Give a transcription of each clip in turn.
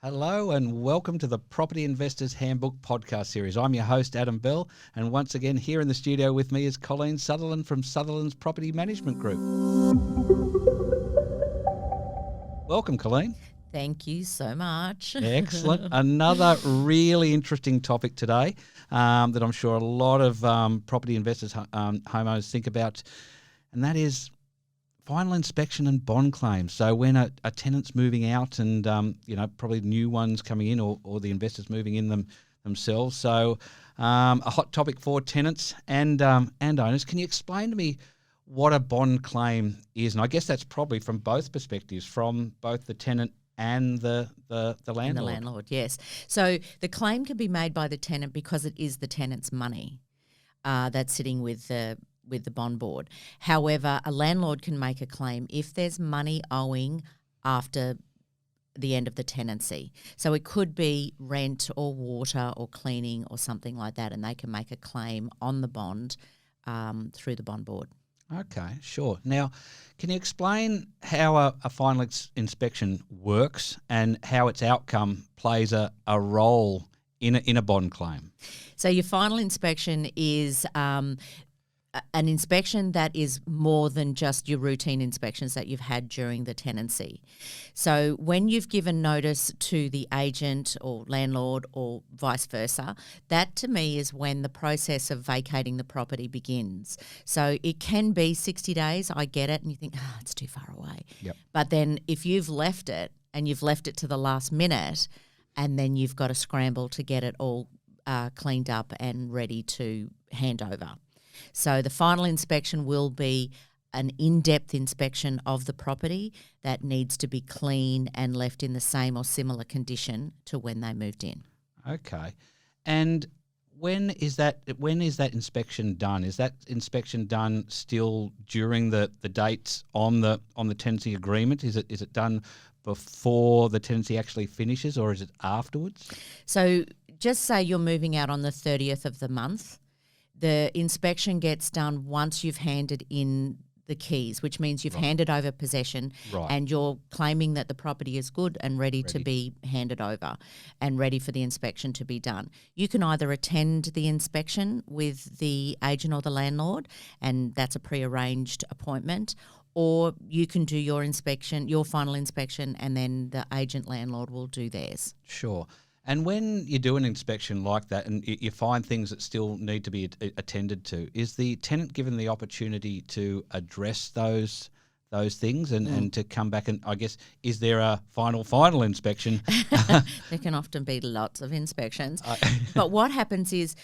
Hello and welcome to the Property Investors Handbook podcast series. I'm your host, Adam Bell, and once again here in the studio with me is Colleen Sutherland from Sutherland's Property Management Group. Welcome, Colleen. Thank you so much. Excellent. Another really interesting topic today that I'm sure a lot of property investors, homeowners think about, and that is final inspection and bond claims. So when a tenant's moving out and, probably new ones coming in or the investors moving in themselves. So a hot topic for tenants and owners. Can you explain to me what a bond claim is? And I guess that's probably from both perspectives, from both the tenant and the landlord. And the landlord, yes. So the claim can be made by the tenant because it is the tenant's money that's sitting with the bond board. However, a landlord can make a claim if there's money owing after the end of the tenancy. So it could be rent or water or cleaning or something like that, and they can make a claim on the bond through the bond board. Okay, sure. Now, can you explain how a final inspection works and how its outcome plays a role in a bond claim? So your final inspection is an inspection that is more than just your routine inspections that you've had during the tenancy. So when you've given notice to the agent or landlord or vice versa, that to me is when the process of vacating the property begins. So it can be 60 days, I get it, and you think, it's too far away. Yep. But then if you've left it and you've left it to the last minute, and then you've got to scramble to get it all cleaned up and ready to hand over. So the final inspection will be an in-depth inspection of the property that needs to be clean and left in the same or similar condition to when they moved in. Okay. And when is that inspection done? Is that inspection done still during the dates on the tenancy agreement? Is it done before the tenancy actually finishes, or is it afterwards? So just say you're moving out on the 30th of the month. The inspection gets done once you've handed in the keys, which means you've handed over possession, and you're claiming that the property is good and ready to be handed over and ready for the inspection to be done. You can either attend the inspection with the agent or the landlord, and that's a prearranged appointment, or you can do your inspection, your final inspection, and then the agent landlord will do theirs. Sure. And when you do an inspection like that and you find things that still need to be attended to, is the tenant given the opportunity to address those things and to come back and, I guess, is there a final inspection? There can often be lots of inspections. But what happens is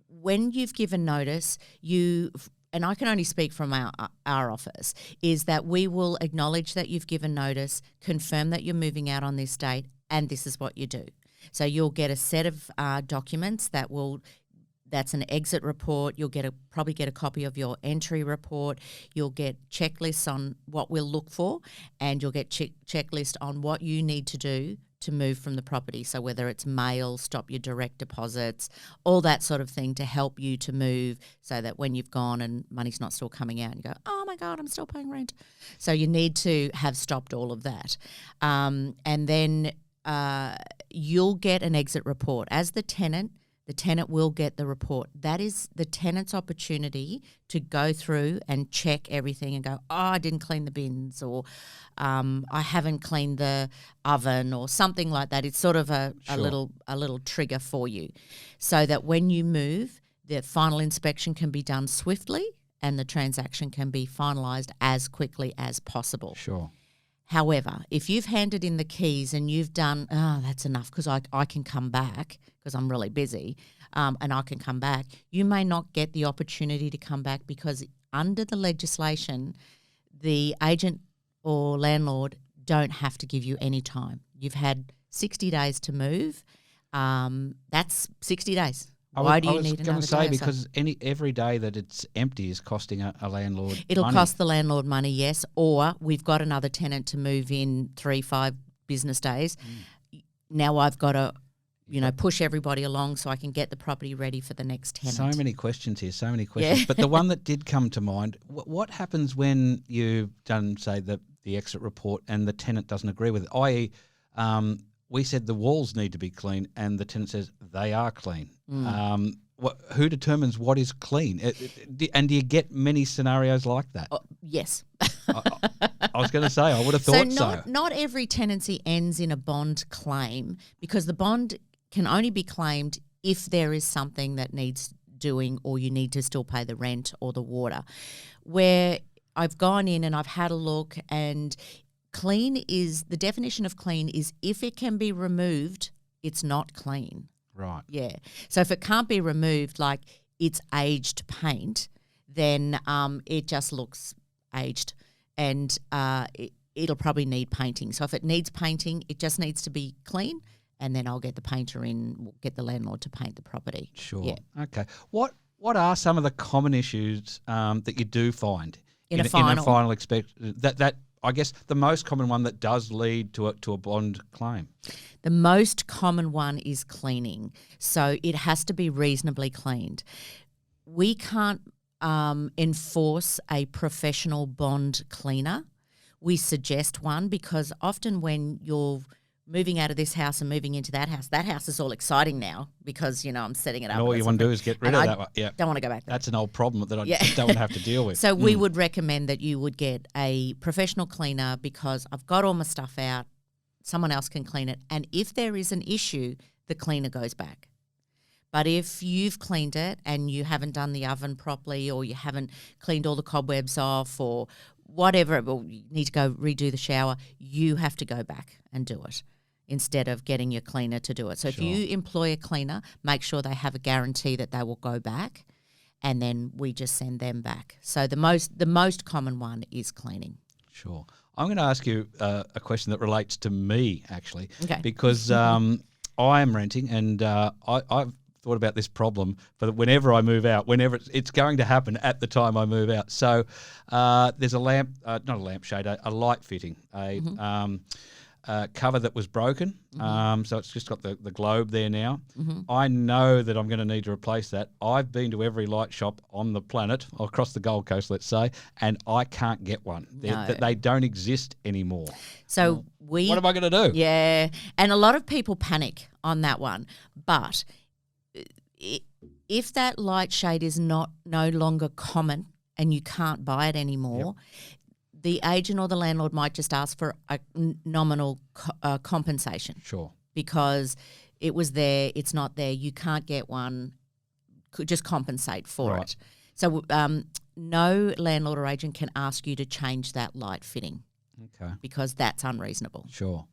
when you've given notice, and I can only speak from our office, is that we will acknowledge that you've given notice, confirm that you're moving out on this date, and this is what you do. So you'll get a set of documents that's an exit report. You'll probably get a copy of your entry report. You'll get checklists on what we'll look for, and you'll get checklist on what you need to do to move from the property. So whether it's mail, stop your direct deposits, all that sort of thing to help you to move so that when you've gone and money's not still coming out, you go, oh my God, I'm still paying rent. So you need to have stopped all of that. And then you'll get an exit report. As the tenant will get the report. That is the tenant's opportunity to go through and check everything and go, I didn't clean the bins, or I haven't cleaned the oven, or something like that. It's sort of a little trigger for you, so that when you move, the final inspection can be done swiftly and the transaction can be finalised as quickly as possible. Sure. However, if you've handed in the keys and you've done, that's enough because I can come back because I'm really busy and I can come back, you may not get the opportunity to come back because under the legislation, the agent or landlord don't have to give you any time. You've had 60 days to move. That's 60 days. Why do you need another day? I was going to say, because every day that it's empty is costing a landlord It'll money. cost the landlord money, yes, or we've got another tenant to move in 3-5 business days. Now I've got to, push everybody along so I can get the property ready for the next tenant. So many questions here, so many questions. Yeah. But the one that did come to mind, what happens when you've done, say, the exit report and the tenant doesn't agree with it, i.e., we said the walls need to be clean, and the tenant says they are clean. Mm. Who determines what is clean? And do you get many scenarios like that? Yes. I was going to say, I would have thought so. Not every tenancy ends in a bond claim, because the bond can only be claimed if there is something that needs doing, or you need to still pay the rent or the water. Where I've gone in and I've had a look, and the definition of clean is if it can be removed, it's not clean. Right. Yeah. So if it can't be removed, like it's aged paint, then it just looks aged, and it'll probably need painting. So if it needs painting, it just needs to be clean, and then I'll get the painter in, we'll get the landlord to paint the property. Sure. Yeah. Okay. What are some of the common issues that you do find in a final inspection? That I guess the most common one that does lead to a bond claim. The most common one is cleaning. So it has to be reasonably cleaned. We can't enforce a professional bond cleaner. We suggest one, because often when you're moving out of this house and moving into that house is all exciting now, because, I'm setting it up. And all you want to do is get rid of that one. Yeah. Don't want to go back there. That's an old problem that I don't want to have to deal with. So we would recommend that you would get a professional cleaner, because I've got all my stuff out, someone else can clean it, and if there is an issue, the cleaner goes back. But if you've cleaned it and you haven't done the oven properly, or you haven't cleaned all the cobwebs off, or whatever, or you need to go redo the shower, you have to go back and do it instead of getting your cleaner to do it. So Sure. if you employ a cleaner, make sure they have a guarantee that they will go back, and then we just send them back. So the most common one is cleaning. Sure. I'm going to ask you a question that relates to me, actually, Okay. because I am renting, and I've thought about this problem for whenever I move out, whenever it's going to happen at the time I move out. So there's a lamp, not a lampshade, a light fitting, cover that was broken. So it's just got the globe there now. I know that I'm going to need to replace that. I've been to every light shop on the planet, or across the Gold Coast, let's say, and I can't get one. No. They don't exist anymore. So What am I going to do? Yeah, and a lot of people panic on that one. But if that light shade is no longer common and you can't buy it anymore, the agent or the landlord might just ask for a nominal compensation. Sure. Because it was there, it's not there, you can't get one, could just compensate for it. So no landlord or agent can ask you to change that light fitting. Okay. Because that's unreasonable. Sure.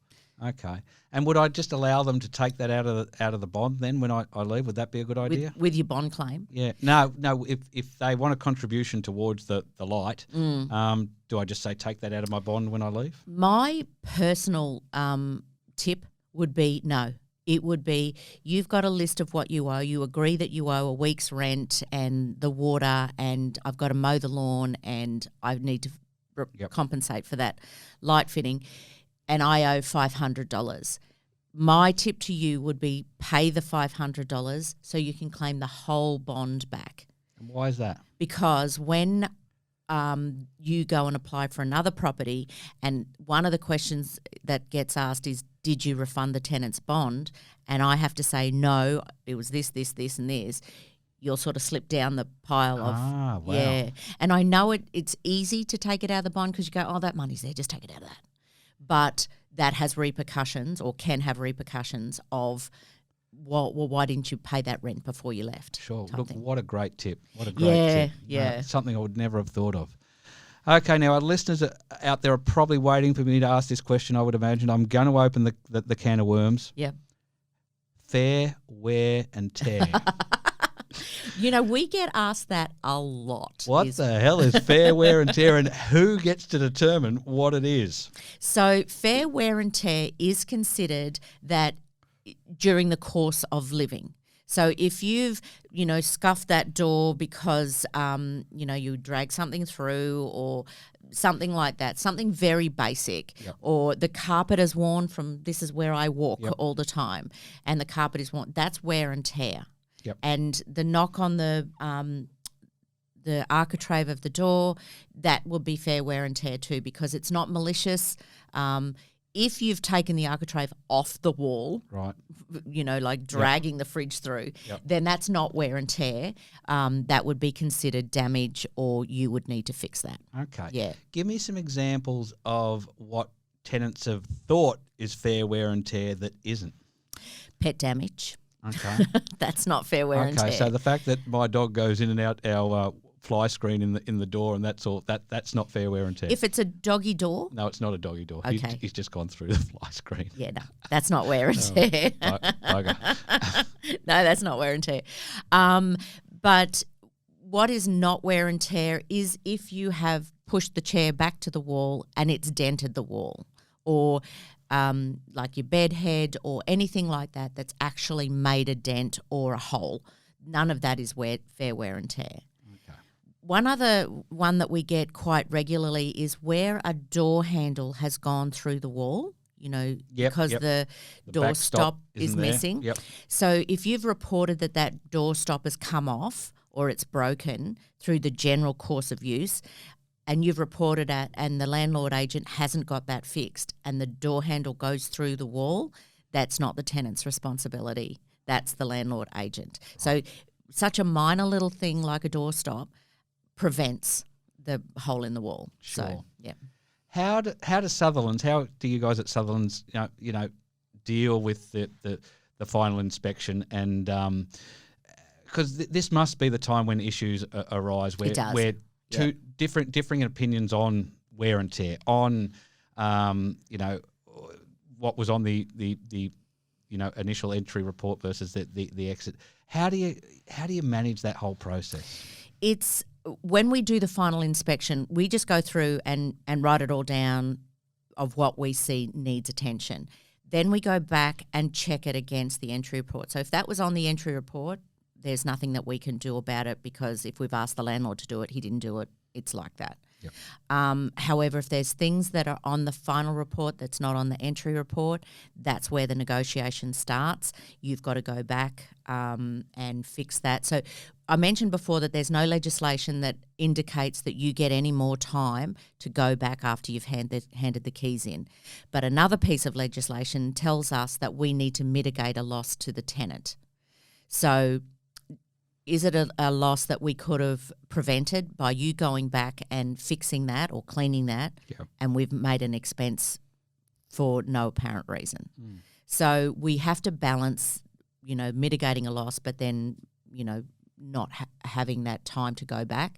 Okay. And would I just allow them to take that out of the bond then when I leave? Would that be a good idea? With your bond claim? Yeah. No. If they want a contribution towards the light, do I just say take that out of my bond when I leave? My personal tip would be no. It would be, you've got a list of what you owe. You agree that you owe a week's rent and the water, and I've got to mow the lawn, and I need to compensate for that light fitting, and I owe $500. My tip to you would be pay the $500 so you can claim the whole bond back. And why is that? Because when you go and apply for another property, and one of the questions that gets asked is, did you refund the tenant's bond? And I have to say, no, it was this, this, this, and this. You'll sort of slip down the pile of, wow. Yeah. And I know it's easy to take it out of the bond because you go, oh, that money's there, just take it out of that. But that has repercussions, or can have repercussions of, well, why didn't you pay that rent before you left? Sure. Look, what a great tip. What a great tip. Yeah. Something I would never have thought of. Okay, now our listeners out there are probably waiting for me to ask this question, I would imagine. I'm going to open the can of worms. Yeah. Fair, wear and tear. We get asked that a lot. What the hell is fair wear and tear, and who gets to determine what it is? So fair wear and tear is considered that during the course of living. So if you've, scuffed that door because, you drag something through or something like that, something very basic, or the carpet is worn from, this is where I walk all the time, and the carpet is worn, that's wear and tear. Yep. And the knock on the architrave of the door, that would be fair wear and tear too, because it's not malicious. If you've taken the architrave off the wall, Right. like dragging the fridge through, Yep. then that's not wear and tear. That would be considered damage, or you would need to fix that. Okay. Yeah. Give me some examples of what tenants have thought is fair wear and tear that isn't. Pet damage. Okay. That's not fair wear and tear. Okay, so the fact that my dog goes in and out our fly screen in the door and that's all, that's not fair wear and tear. If it's a doggy door, No, it's not a doggy door. Okay. He's just gone through the fly screen. yeah, no, that's not wear and tear. Bugger. No, that's not wear and tear. But what is not wear and tear is if you have pushed the chair back to the wall and it's dented the wall, or like your bed head or anything like that that's actually made a dent or a hole. None of that is fair wear and tear. Okay. One other one that we get quite regularly is where a door handle has gone through the wall, because the door backstop stop is isn't there. missing. Yep. So if you've reported that door stop has come off or it's broken through the general course of use, and you've reported it and the landlord agent hasn't got that fixed and the door handle goes through the wall, that's not the tenant's responsibility. That's the landlord agent. So such a minor little thing like a door stop prevents the hole in the wall. Sure. So, yeah. How do you guys at Sutherland's deal with the final inspection, and because this must be the time when issues arise where It does. where differing opinions on wear and tear, on what was on the initial entry report versus the exit. How do you manage that whole process? It's when we do the final inspection, we just go through and write it all down of what we see needs attention. Then we go back and check it against the entry report. So if that was on the entry report, there's nothing that we can do about it, because if we've asked the landlord to do it, he didn't do it. It's like that. Yep. However, if there's things that are on the final report that's not on the entry report, that's where the negotiation starts. You've got to go back and fix that. So I mentioned before that there's no legislation that indicates that you get any more time to go back after you've handed the keys in. But another piece of legislation tells us that we need to mitigate a loss to the tenant. So is it a loss that we could have prevented by you going back and fixing that or cleaning that, Yep. and we've made an expense for no apparent reason? So we have to balance, mitigating a loss, but then, not having that time to go back.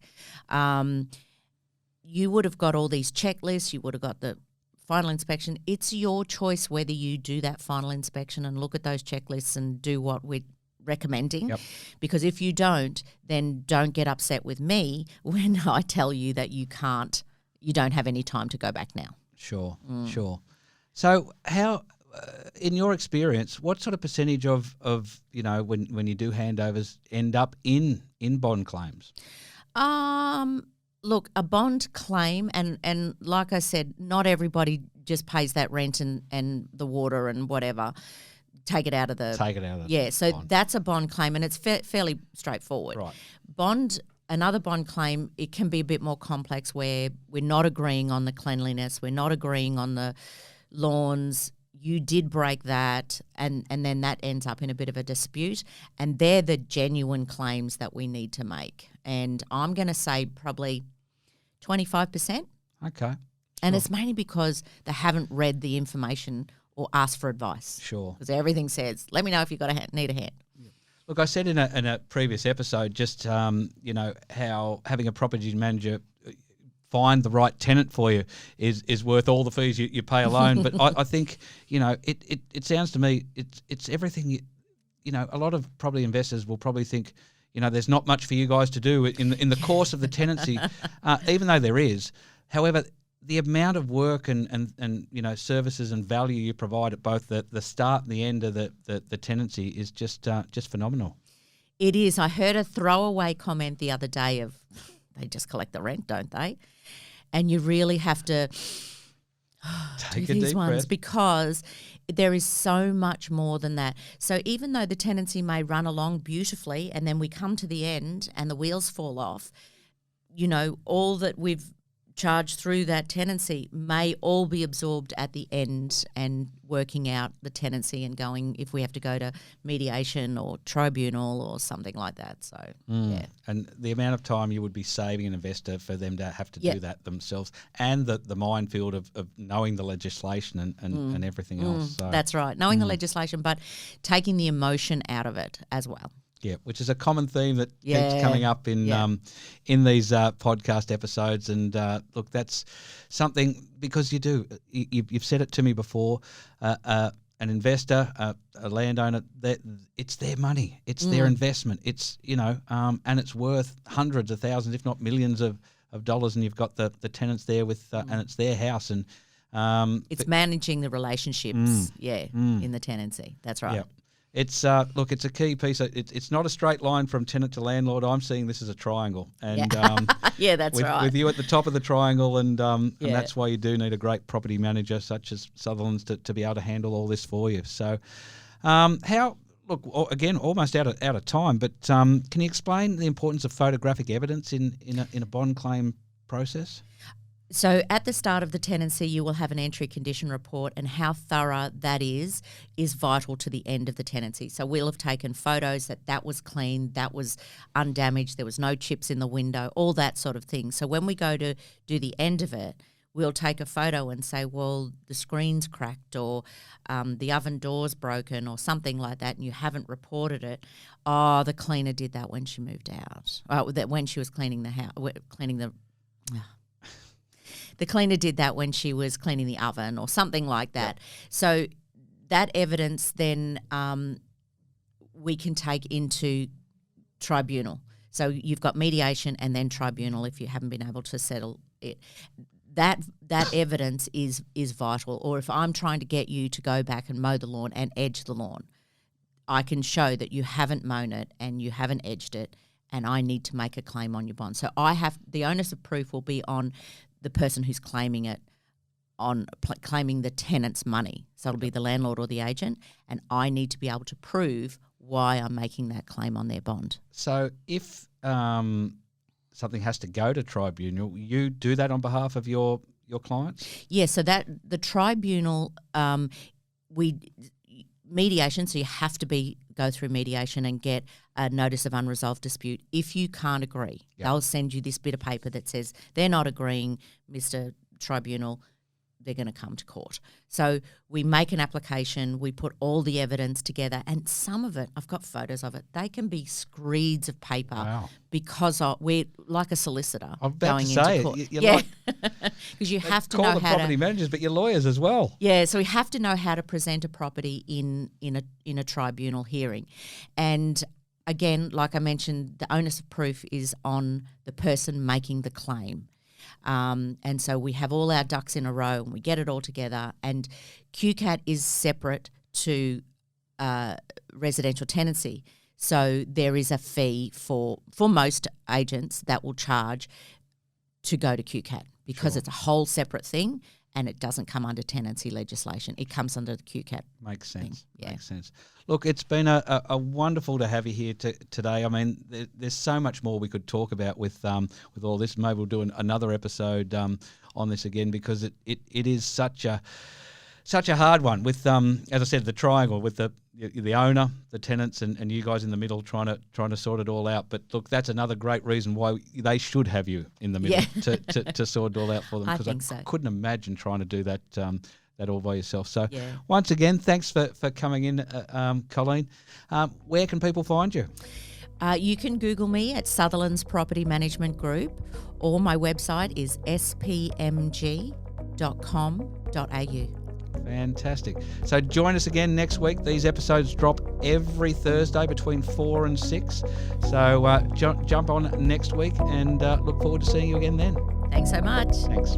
You would have got all these checklists. You would have got the final inspection. It's your choice whether you do that final inspection and look at those checklists and do what we're recommending. Yep. Because if you don't, then don't get upset with me when I tell you that you don't have any time to go back now. Sure. So how, in your experience, what sort of percentage of when you do handovers end up in bond claims? Look, a bond claim, and like I said, not everybody just pays that rent and the water and whatever. Take it out of the so bond. That's a bond claim, and it's fairly straightforward. Right. Another bond claim, it can be a bit more complex, where we're not agreeing on the cleanliness, we're not agreeing on the lawns. You did break that, and then that ends up in a bit of a dispute, and they're the genuine claims that we need to make. And I'm going to say probably 25%. Okay. And it's mainly because they haven't read the information or asked for advice. Sure. Because everything says, let me know if you've got need a hand. Look, I said in a previous episode just, how having a property manager find the right tenant for you is worth all the fees you pay alone. But I think, it sounds to me it's everything. A lot of property investors will probably think, there's not much for you guys to do in the course of the tenancy, even though there is. However, the amount of work and services and value you provide at both the start and the end of the tenancy is just phenomenal. It is. I heard a throwaway comment the other day of, they just collect the rent, don't they? And you really have to Take do a these deep ones breath. because there is so much more than that. So even though the tenancy may run along beautifully and then we come to the end and the wheels fall off, all that we've charge through that tenancy may all be absorbed at the end and working out the tenancy and going if we have to go to mediation or tribunal or something like that. So, yeah. And the amount of time you would be saving an investor for them to have to do that themselves, and the minefield of knowing the legislation and everything else. So, that's right, knowing the legislation, but taking the emotion out of it as well. Yeah, which is a common theme that keeps coming up in these podcast episodes. And look, that's something, because you've said it to me before, an investor, a landowner, it's their money, it's their investment, it's, and it's worth hundreds of thousands, if not millions of dollars, and you've got the tenants there with, and it's their house. And it's managing the relationships, in the tenancy. That's right. Yeah. It's it's a key piece. It's not a straight line from tenant to landlord. I'm seeing this as a triangle, and that's right. With you at the top of the triangle, and that's why you do need a great property manager such as Sutherland's to be able to handle all this for you. So, again, almost out of time, but can you explain the importance of photographic evidence in a bond claim process? So at the start of the tenancy, you will have an entry condition report, and how thorough that is vital to the end of the tenancy. So we'll have taken photos that was clean, that was undamaged, there was no chips in the window, all that sort of thing. So when we go to do the end of it, we'll take a photo and say, well, the screen's cracked, or the oven door's broken, or something like that, and you haven't reported it. Oh, the cleaner did that when she moved out. When she was cleaning the house, the cleaner did that when she was cleaning the oven, or something like that. Yep. So that evidence then we can take into tribunal. So you've got mediation and then tribunal if you haven't been able to settle it. That evidence is vital. Or if I'm trying to get you to go back and mow the lawn and edge the lawn, I can show that you haven't mown it and you haven't edged it, and I need to make a claim on your bond. So the onus of proof will be on the person who's claiming it, claiming the tenant's money. So it'll be the landlord or the agent, and I need to be able to prove why I'm making that claim on their bond. So if something has to go to tribunal, you do that on behalf of your clients? Yeah, so that the tribunal, mediation, so you have to go through mediation and get a notice of unresolved dispute. If you can't agree, they'll send you this bit of paper that says they're not agreeing, Mr. Tribunal, they're going to come to court. So we make an application, we put all the evidence together, and some of it, I've got photos of it, they can be screeds of paper because we're like a solicitor. I'm about to say, because you have to know how to... Call the property managers, but you're lawyers as well. Yeah, so we have to know how to present a property in a tribunal hearing. And again, like I mentioned, the onus of proof is on the person making the claim. And so we have all our ducks in a row and we get it all together. And QCAT is separate to residential tenancy. So there is a fee for most agents that will charge to go to QCAT because it's a whole separate thing and it doesn't come under tenancy legislation. It comes under the QCAT. Makes sense. Thing. Yeah. Makes sense. Look, it's been a wonderful to have you here today. I mean, there's so much more we could talk about with all this. Maybe we'll do another episode on this again because it is such a hard one with as I said, the triangle with the owner, the tenants, and you guys in the middle trying to sort it all out. But look, that's another great reason why they should have you in the middle to sort it all out for them. I think so. Couldn't imagine trying to do that all by yourself. So once again, thanks for coming in, Colleen. Where can people find you? You can Google me at Sutherland's Property Management Group, or my website is spmg.com.au. Fantastic. So join us again next week. These episodes drop every Thursday between 4 and 6. So jump on next week and look forward to seeing you again then. Thanks so much. Thanks.